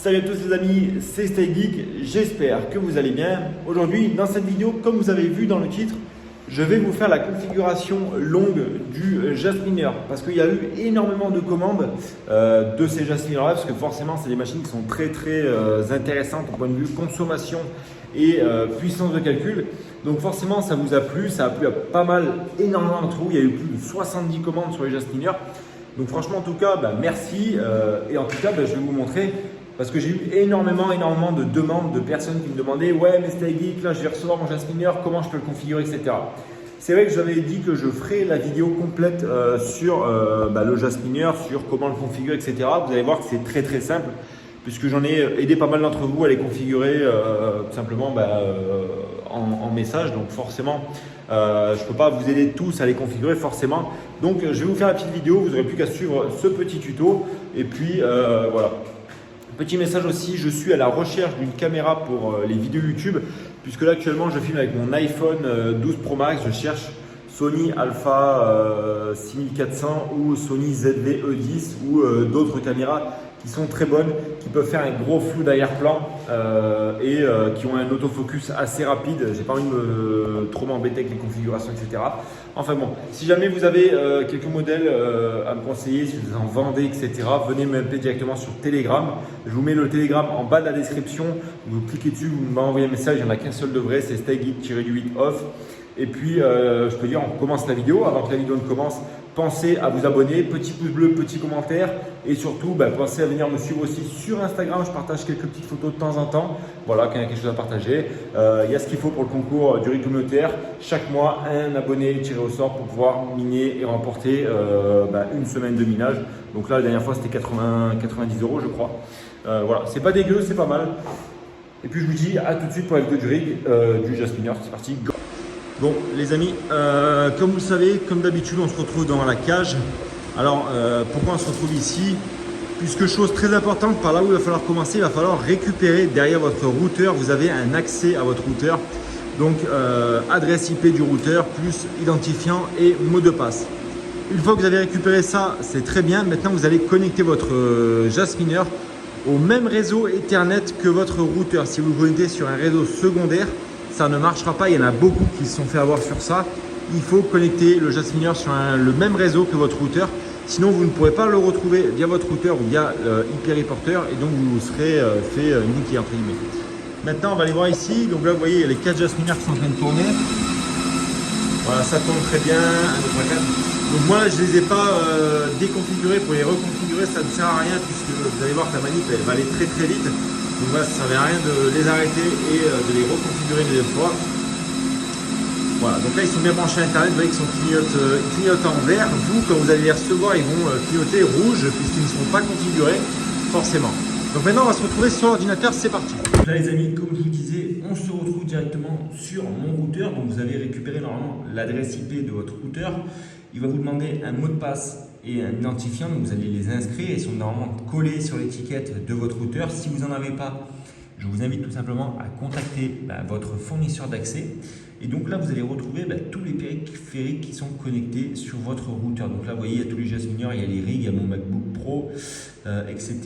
Salut à tous les amis, c'est StyleGeek, j'espère que vous allez bien. Aujourd'hui, dans cette vidéo, comme vous avez vu dans le titre, je vais vous faire la configuration longue du Jasminer parce qu'il y a eu énormément de commandes de ces Jasminers-là parce que forcément, c'est des machines qui sont très intéressantes au point de vue consommation et puissance de calcul. Donc forcément, ça vous a plu, ça a plu à énormément d'entre vous. Il y a eu plus de 70 commandes sur les Jasminers. Donc franchement, en tout cas, merci. Et en tout cas, je vais vous montrer. Parce que j'ai eu énormément de demandes de personnes qui me demandaient « Ouais, mais StyleGeek, là je vais recevoir mon Jasminer, comment je peux le configurer, etc. » C'est vrai que j'avais dit que je ferai la vidéo complète sur le Jasminer, sur comment le configurer, etc. Vous allez voir que c'est très simple, puisque j'en ai aidé pas mal d'entre vous à les configurer tout simplement en message. Donc forcément, je ne peux pas vous aider tous à les configurer forcément. Donc je vais vous faire la petite vidéo, vous n'aurez plus qu'à suivre ce petit tuto. Et puis voilà. Petit message aussi, je suis à la recherche d'une caméra pour les vidéos YouTube, puisque là actuellement je filme avec mon iPhone 12 Pro Max, je cherche Sony Alpha 6400 ou Sony ZV-E10 ou d'autres caméras qui sont très bonnes, qui peuvent faire un gros flou d'arrière-plan et qui ont un autofocus assez rapide. J'ai pas envie de trop m'embêter avec les configurations, etc. Enfin bon, si jamais vous avez quelques modèles à me conseiller, si vous en vendez, etc., venez me MP directement sur Telegram. Je vous mets le Telegram en bas de la description. Vous cliquez dessus, vous m'envoyez un message. Il n'y en a qu'un seul de vrai, c'est StyleGeek-8off. Et puis, je peux dire, on commence la vidéo. Avant que la vidéo ne commence, pensez à vous abonner, petit pouce bleu, petit commentaire. Et surtout, pensez à venir me suivre aussi sur Instagram. Je partage quelques petites photos de temps en temps. Voilà, quand il y a quelque chose à partager. Il y a ce qu'il faut pour le concours du RIC communautaire. Chaque mois, un abonné tiré au sort pour pouvoir miner et remporter une semaine de minage. Donc là, la dernière fois, c'était 90 € je crois. Voilà, c'est pas dégueu, c'est pas mal. Et puis, je vous dis à tout de suite pour la vidéo du RIG, du Jasminer. C'est parti, go! Bon les amis, comme vous le savez, comme d'habitude on se retrouve dans la cage. Alors pourquoi on se retrouve ici? Puisque chose très importante, par là où il va falloir commencer, il va falloir récupérer derrière votre routeur. Vous avez un accès à votre routeur. Donc adresse IP du routeur, plus identifiant et mot de passe. Une fois que vous avez récupéré ça, c'est très bien. Maintenant vous allez connecter votre Jasminer au même réseau Ethernet que votre routeur. Si vous le connectez sur un réseau secondaire, ça ne marchera pas. Il y en a beaucoup qui se sont fait avoir sur ça. Il faut connecter le Jasminer sur le même réseau que votre routeur. Sinon, vous ne pourrez pas le retrouver via votre routeur ou via IP Reporter et donc vous serez fait niquer entre guillemets. Maintenant, on va aller voir ici. Donc là, vous voyez, il y a les 4 Jasminers qui sont en train de tourner. Voilà, ça tourne très bien. 1, 2, 3, 4. Donc moi, je ne les ai pas déconfigurés. Pour les reconfigurer, ça ne sert à rien puisque vous allez voir que la manip elle va aller très vite. Donc voilà, ça ne servait à rien de les arrêter et de les reconfigurer une deuxième fois. Voilà, donc là ils sont bien branchés à Internet, vous voyez qu'ils clignotent en vert. Vous, quand vous allez les recevoir, ils vont clignoter rouge puisqu'ils ne seront pas configurés forcément. Donc maintenant on va se retrouver sur l'ordinateur, c'est parti. Donc là les amis, comme je vous disais, on se retrouve directement sur mon routeur. Donc vous avez récupéré normalement l'adresse IP de votre routeur. Il va vous demander un mot de passe et un identifiant, donc vous allez les inscrire. Ils sont normalement collés sur l'étiquette de votre routeur. Si vous n'en avez pas, je vous invite tout simplement à contacter votre fournisseur d'accès. Et donc là, vous allez retrouver tous les périphériques qui sont connectés sur votre routeur. Donc là, vous voyez, il y a tous les Jasminers, il y a les RIG, il y a mon MacBook Pro, etc.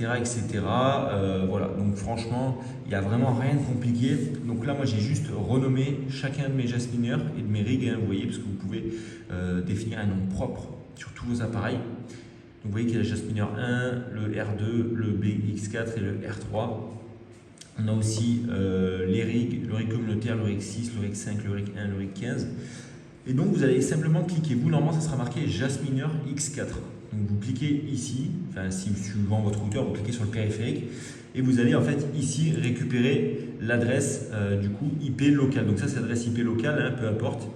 Voilà, donc franchement, il n'y a vraiment rien de compliqué. Donc là, moi, j'ai juste renommé chacun de mes Jasminers et de mes RIG, vous voyez, parce que vous pouvez définir un nom propre sur tous vos appareils. Donc vous voyez qu'il y a le Jasminer 1, le R2, le BX4 et le R3. On a aussi les RIG, le RIG communautaire, le RIG 6, le RIG 5, le RIG 1, le RIG 15. Et donc vous allez simplement cliquer. Vous, normalement, ça sera marqué Jasminer X4. Donc vous cliquez ici, enfin si suivant votre routeur, vous cliquez sur le périphérique et vous allez en fait ici récupérer l'adresse du coup IP locale. Donc ça c'est l'adresse IP locale, peu importe.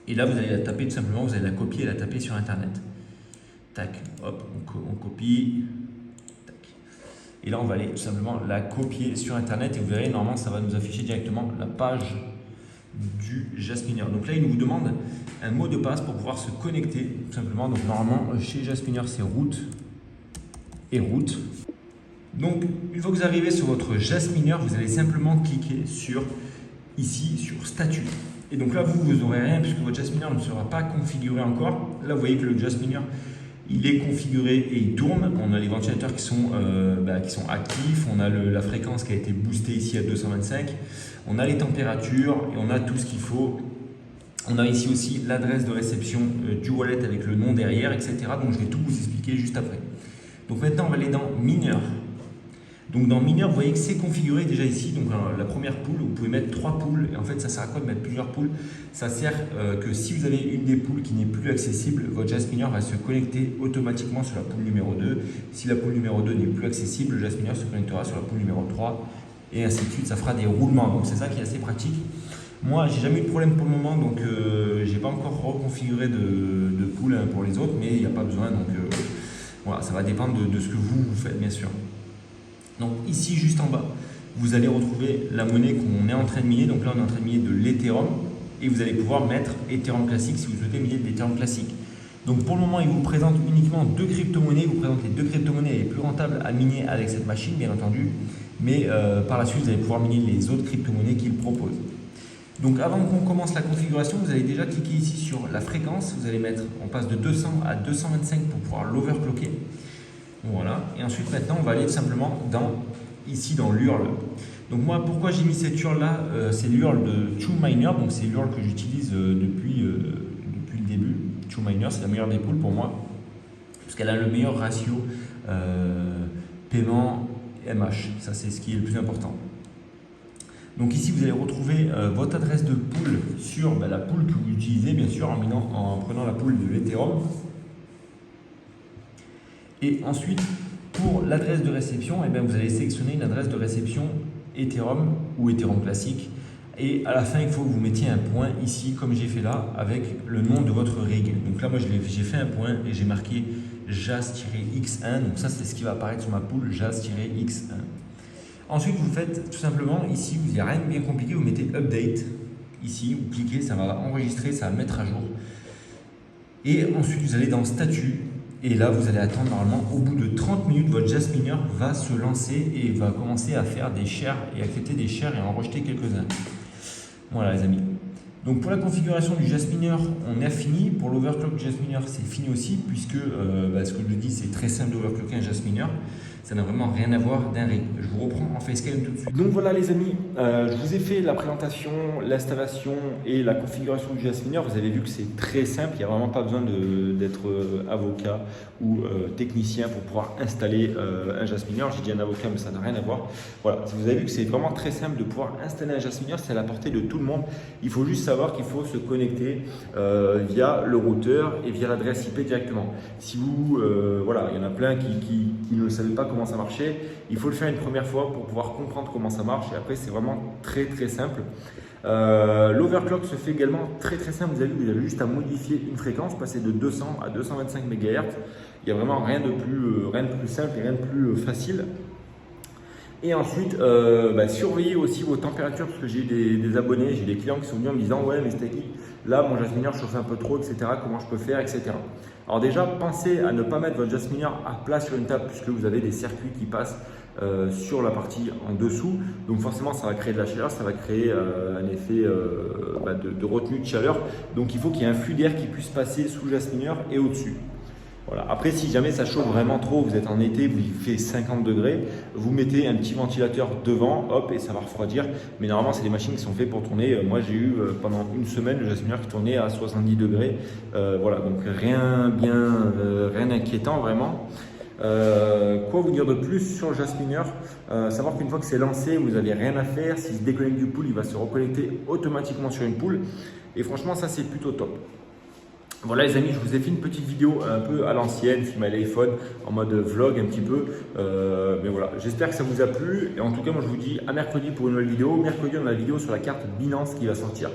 Et là vous allez la taper tout simplement, vous allez la copier et la taper sur Internet. Tac, hop, on copie. Et là, on va aller tout simplement la copier sur Internet et vous verrez, normalement, ça va nous afficher directement la page du Jasminer. Donc là, il nous demande un mot de passe pour pouvoir se connecter, tout simplement. Donc normalement, chez Jasminer, c'est route et route. Donc, une fois que vous arrivez sur votre Jasminer, vous allez simplement cliquer sur ici, sur statut. Et donc là, vous n'aurez rien puisque votre Jasminer ne sera pas configuré encore. Là, vous voyez que le Jasminer, Il est configuré et il tourne. On a les ventilateurs qui sont actifs. On a la fréquence qui a été boostée ici à 225. On a les températures et on a tout ce qu'il faut. On a ici aussi l'adresse de réception du wallet avec le nom derrière, etc. Donc je vais tout vous expliquer juste après. Donc maintenant on va aller dans mineur. Donc dans mineur, vous voyez que c'est configuré déjà ici. Donc la première poule, vous pouvez mettre 3 poules. Et en fait, ça sert à quoi de mettre plusieurs poules? Ça sert que si vous avez une des poules qui n'est plus accessible, votre Jasminer va se connecter automatiquement sur la poule numéro 2. Si la poule numéro 2 n'est plus accessible, le Jasminer se connectera sur la poule numéro 3. Et ainsi de suite, ça fera des roulements. Donc c'est ça qui est assez pratique. Moi, j'ai jamais eu de problème pour le moment, donc j'ai pas encore reconfiguré de poule pour les autres, mais il n'y a pas besoin. Donc voilà, ça va dépendre de ce que vous faites, bien sûr. Donc ici, juste en bas, vous allez retrouver la monnaie qu'on est en train de miner. Donc là, on est en train de miner de l'Ethereum et vous allez pouvoir mettre Ethereum classique si vous souhaitez miner de l'Ethereum classique. Donc pour le moment, il vous présente uniquement 2 crypto-monnaies. Il vous présente les 2 crypto-monnaies les plus rentables à miner avec cette machine, bien entendu. Mais par la suite, vous allez pouvoir miner les autres crypto-monnaies qu'il propose. Donc avant qu'on commence la configuration, vous allez déjà cliquer ici sur la fréquence. Vous allez mettre, on passe de 200 à 225 pour pouvoir l'overclocker. Voilà, et ensuite maintenant on va aller tout simplement ici dans l'URL. Donc moi pourquoi j'ai mis cette URL là, c'est l'URL de TrueMiner, donc c'est l'URL que j'utilise depuis le début. TrueMiner c'est la meilleure des poules pour moi, parce qu'elle a le meilleur ratio paiement MH, ça c'est ce qui est le plus important. Donc ici vous allez retrouver votre adresse de poule sur la poule que vous utilisez bien sûr en prenant la poule de l'Ethereum. Et ensuite, pour l'adresse de réception, vous allez sélectionner une adresse de réception Ethereum ou Ethereum classique. Et à la fin, il faut que vous mettiez un point ici, comme j'ai fait là, avec le nom de votre rig. Donc là, moi, j'ai fait un point et j'ai marqué JAS-X1. Donc ça, c'est ce qui va apparaître sur ma poule, JAS-X1. Ensuite, vous faites tout simplement, ici, il n'y a rien de bien compliqué, vous mettez Update. Ici, vous cliquez, ça va enregistrer, ça va mettre à jour. Et ensuite, vous allez dans Statut. Et là, vous allez attendre normalement, au bout de 30 minutes, votre Jasminer va se lancer et va commencer à faire des shares et accepter des shares et en rejeter quelques-uns. Voilà les amis. Donc pour la configuration du Jasminer, on a fini. Pour l'overclock du Jasminer, c'est fini aussi, puisque ce que je dis, c'est très simple d'overclocker un Jasminer. Ça n'a vraiment rien à voir d'un rig. Je vous reprends en facecam tout de suite. Donc voilà les amis, je vous ai fait la présentation, l'installation et la configuration du Jasminer. Vous avez vu que c'est très simple, il n'y a vraiment pas besoin d'être avocat ou technicien pour pouvoir installer un Jasminer. J'ai dit un avocat mais ça n'a rien à voir. Voilà, vous avez vu que c'est vraiment très simple de pouvoir installer un Jasminer, c'est à la portée de tout le monde. Il faut juste savoir qu'il faut se connecter via le routeur et via l'adresse IP directement. Si vous, voilà, il y en a plein qui ne le savaient pas comment ça marchait, il faut le faire une première fois pour pouvoir comprendre comment ça marche et après c'est vraiment très simple. L'overclock se fait également très simple. Vous avez juste à modifier une fréquence, passer de 200 à 225 MHz. Il n'y a vraiment rien de plus simple et rien de plus facile. Et ensuite, surveillez aussi vos températures parce que j'ai des abonnés, j'ai des clients qui sont venus en me disant ouais mais Stéphie, là mon Jasminer chauffe un peu trop, etc. Comment je peux faire, etc. Alors déjà, pensez à ne pas mettre votre Jasminer à plat sur une table puisque vous avez des circuits qui passent sur la partie en dessous. Donc forcément, ça va créer de la chaleur, ça va créer un effet de retenue de chaleur. Donc il faut qu'il y ait un flux d'air qui puisse passer sous le Jasminer et au-dessus. Voilà. Après, si jamais ça chauffe vraiment trop, vous êtes en été, vous fait 50 degrés, vous mettez un petit ventilateur devant, hop, et ça va refroidir. Mais normalement, c'est des machines qui sont faites pour tourner. Moi, j'ai eu pendant une semaine le Jasminer qui tournait à 70 degrés. Voilà, donc rien d'inquiétant vraiment. Quoi vous dire de plus sur le Jasminer? Savoir qu'une fois que c'est lancé, vous n'avez rien à faire. S'il se déconnecte du pool, il va se reconnecter automatiquement sur une pool. Et franchement, ça, c'est plutôt top. Voilà les amis, je vous ai fait une petite vidéo un peu à l'ancienne, filmée à l'iPhone, en mode vlog un petit peu. Mais voilà, j'espère que ça vous a plu. Et en tout cas, moi je vous dis à mercredi pour une nouvelle vidéo. Mercredi, on a la vidéo sur la carte Binance qui va sortir.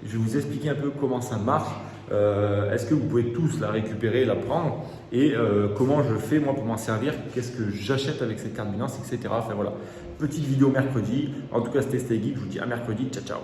Je vais vous expliquer un peu comment ça marche. Est-ce que vous pouvez tous la récupérer, la prendre et comment je fais moi pour m'en servir, qu'est-ce que j'achète avec cette carte Binance, etc. Enfin voilà, petite vidéo mercredi. En tout cas, c'était Stay Geek. Je vous dis à mercredi. Ciao, ciao.